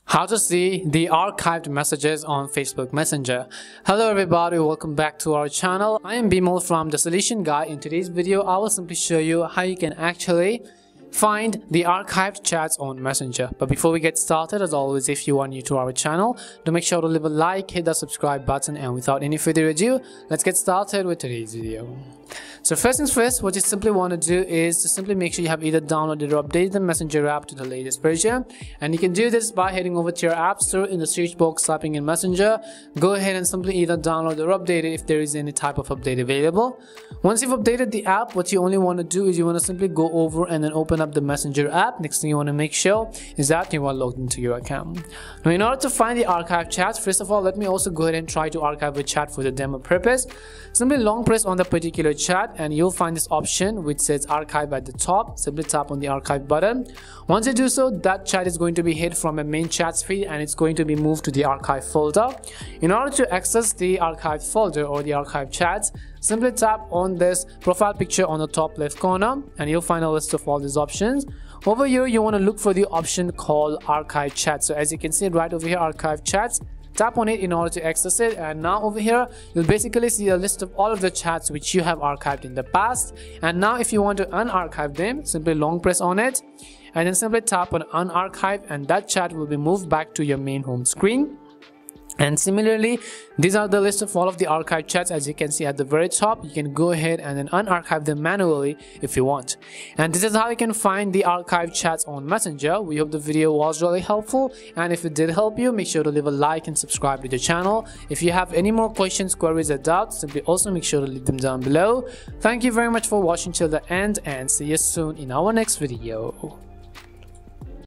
How to see the archived messages on Facebook Messenger. Hello everybody, welcome back to our channel. I am Bimal from The Solution Guy. In today's video, I will simply show you how you can actually find the archived chats on Messenger. But before we get started, as always, if you are new to our channel, do make sure to leave a like, hit the subscribe button, and without any further ado, let's get started with today's video. So first things first, what you simply want to do is to simply make sure you have either downloaded or updated the Messenger app to the latest version, and you can do this by heading over to your app store, in the search box typing in Messenger. Go ahead and simply either download or update it if there is any type of update available. Once you've updated the app, what you only want to do is you want to simply go over and then open up the Messenger app. Next thing you want to make sure is that you are logged into your account. Now, in order to find the archive chats, first of all, let me also go ahead and try to archive a chat for the demo purpose. Simply long press on the particular chat and you'll find this option which says archive at the top. Simply tap on the archive button. Once you do so, that chat is going to be hid from a main chats feed and it's going to be moved to the archive folder. In order to access the archive folder or the archive chats, simply tap on this profile picture on the top left corner and you'll find a list of all these options. Over here, you want to look for the option called archive chat. So as you can see right over here, archive chats, tap on it in order to access it, and now over here you'll basically see a list of all of the chats which you have archived in the past. And now if you want to unarchive them, simply long press on it and then simply tap on unarchive, and that chat will be moved back to your main home screen. And similarly, these are the list of all of the archived chats. As you can see at the very top, you can go ahead and then unarchive them manually if you want. And this is how you can find the archived chats on Messenger. We hope the video was really helpful, and if it did help you, make sure to leave a like and subscribe to the channel. If you have any more questions, queries, or doubts, simply also make sure to leave them down below. Thank you very much for watching till the end, and see you soon in our next video.